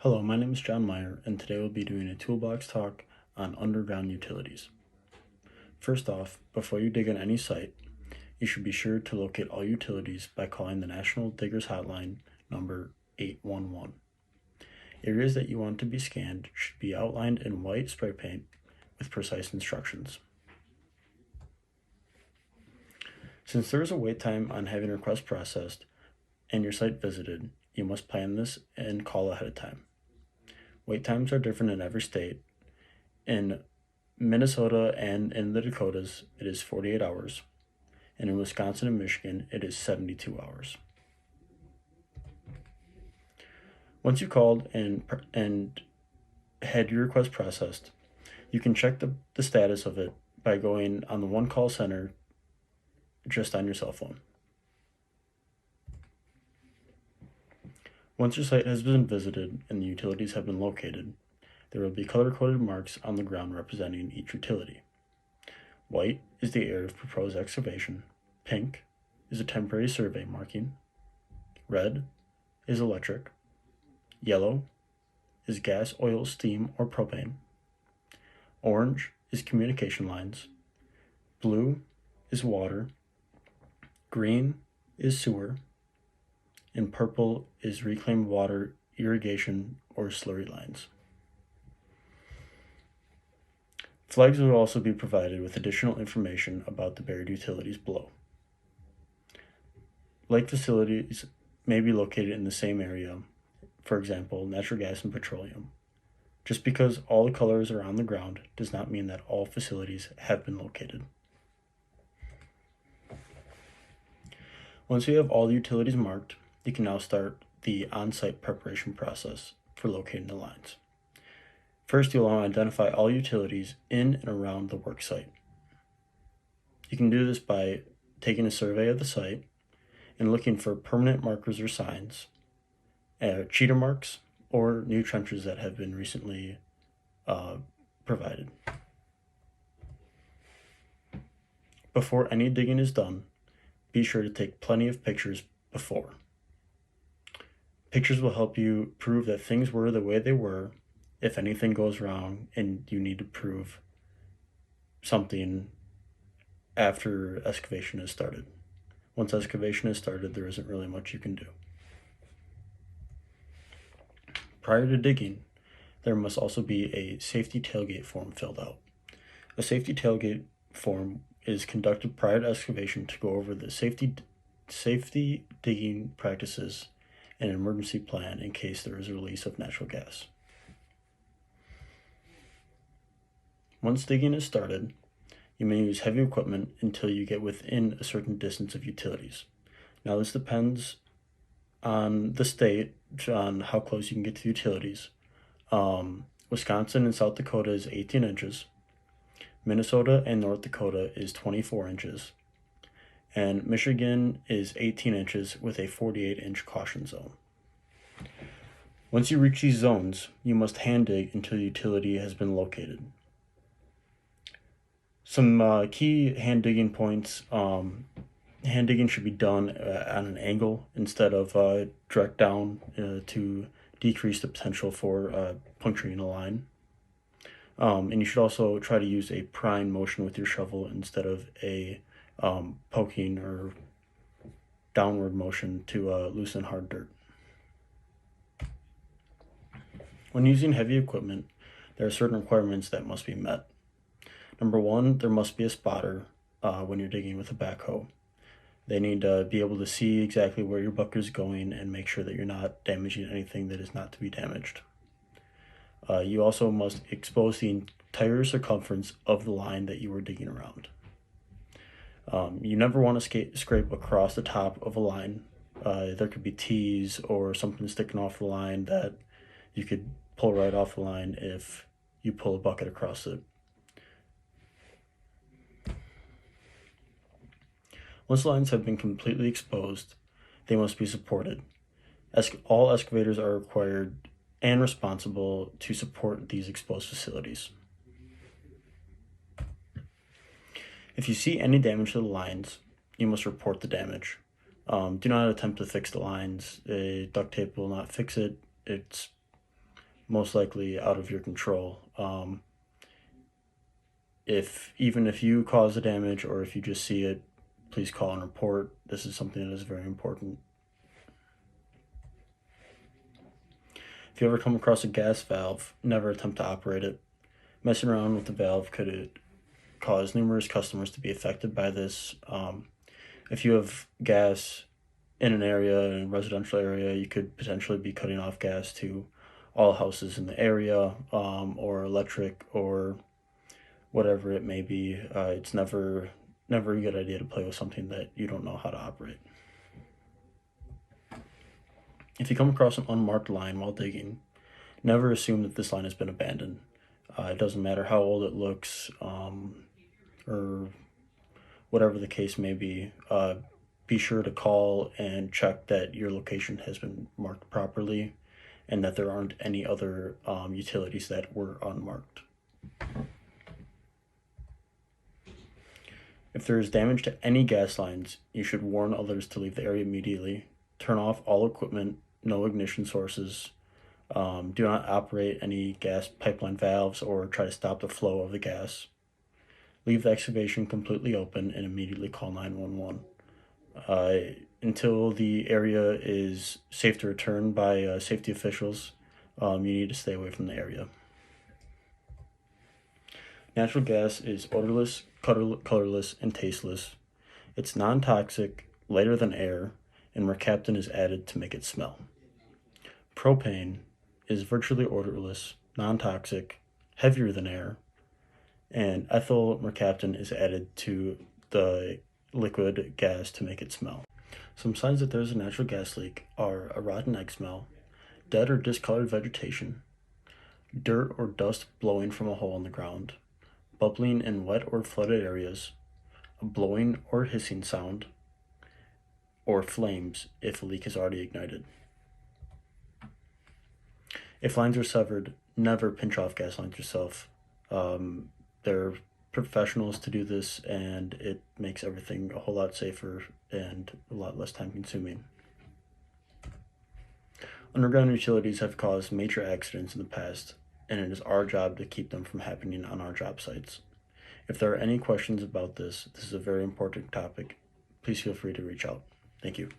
Hello, my name is John Meyer, and today we'll be doing a Toolbox talk on underground utilities. First off, before you dig on any site, you should be sure to locate all utilities by calling the National Diggers Hotline number 811. Areas that you want to be scanned should be outlined in white spray paint with precise instructions. Since there is a wait time on having requests processed and your site visited, you must plan this and call ahead of time. Wait times are different in every state. In Minnesota and in the Dakotas, it is 48 hours, and in Wisconsin and Michigan, it is 72 hours. Once you called and had your request processed, you can check the status of it by going on the one call center just on your cell phone. Once your site has been visited and the utilities have been located, there will be color-coded marks on the ground representing each utility. White is the area of proposed excavation. Pink is a temporary survey marking. Red is electric. Yellow is gas, oil, steam, or propane. Orange is communication lines. Blue is water. Green is sewer. And purple is reclaimed water, irrigation, or slurry lines. Flags will also be provided with additional information about the buried utilities below. Like facilities may be located in the same area, for example, natural gas and petroleum. Just because all the colors are on the ground does not mean that all facilities have been located. Once you have all the utilities marked, you can now start the on-site preparation process for locating the lines. First, you'll want to identify all utilities in and around the work site. You can do this by taking a survey of the site and looking for permanent markers or signs, cheater marks, or new trenches that have been recently provided. Before any digging is done, be sure to take plenty of pictures before. Pictures will help you prove that things were the way they were if anything goes wrong and you need to prove something after excavation is started. Once excavation is started, there isn't really much you can do. Prior to digging, there must also be a safety tailgate form filled out. A safety tailgate form is conducted prior to excavation to go over the safety digging practices and an emergency plan in case there is a release of natural gas. Once digging is started, you may use heavy equipment until you get within a certain distance of utilities. Now this depends on the state, on how close you can get to utilities. Wisconsin and South Dakota is 18 inches. Minnesota and North Dakota is 24 inches. And Michigan is 18 inches with a 48-inch caution zone. Once you reach these zones, you must hand dig until the utility has been located. Some key hand digging points. Hand digging should be done on an angle instead of direct down to decrease the potential for puncturing a line. And you should also try to use a prying motion with your shovel instead of a poking or downward motion to loosen hard dirt. When using heavy equipment, there are certain requirements that must be met. Number one, there must be a spotter when you're digging with a backhoe. They need to be able to see exactly where your bucket is going and make sure that you're not damaging anything that is not to be damaged. You also must expose the entire circumference of the line that you are digging around. You never want to scrape across the top of a line. There could be tees or something sticking off the line that you could pull right off the line if you pull a bucket across it. Once lines have been completely exposed, they must be supported. All excavators are required and responsible to support these exposed facilities. If you see any damage to the lines, you must report the damage. Do not attempt to fix the lines. Duct tape will not fix it. It's most likely out of your control. If even if you cause the damage or if you just see it, please call and report. This is something that is very important. If you ever come across a gas valve, never attempt to operate it. Messing around with the valve could cause numerous customers to be affected by this. If you have gas in an area, in a residential area, you could potentially be cutting off gas to all houses in the area, or electric, or whatever it may be. It's never a good idea to play with something that you don't know how to operate. If you come across an unmarked line while digging, never assume that this line has been abandoned. It doesn't matter how old it looks, or whatever the case may be. Be sure to call and check that your location has been marked properly and that there aren't any other utilities that were unmarked. If there is damage to any gas lines, you should warn others to leave the area immediately. Turn off all equipment, no ignition sources. Do not operate any gas pipeline valves or try to stop the flow of the gas. Leave the excavation completely open and immediately call 911. Until the area is safe to return by safety officials, you need to stay away from the area. Natural gas is odorless, colorless, and tasteless. It's non-toxic, lighter than air, and mercaptan is added to make it smell. Propane is virtually odorless, non-toxic, heavier than air, and ethyl mercaptan is added to the liquid gas to make it smell. Some signs that there's a natural gas leak are a rotten egg smell, dead or discolored vegetation, dirt or dust blowing from a hole in the ground, bubbling in wet or flooded areas, a blowing or hissing sound, or flames if a leak is already ignited. If lines are severed, never pinch off gas lines yourself. They're professionals to do this, and it makes everything a whole lot safer and a lot less time consuming. Underground utilities have caused major accidents in the past, and it is our job to keep them from happening on our job sites. If there are any questions about this is a very important topic. Please feel free to reach out. Thank you.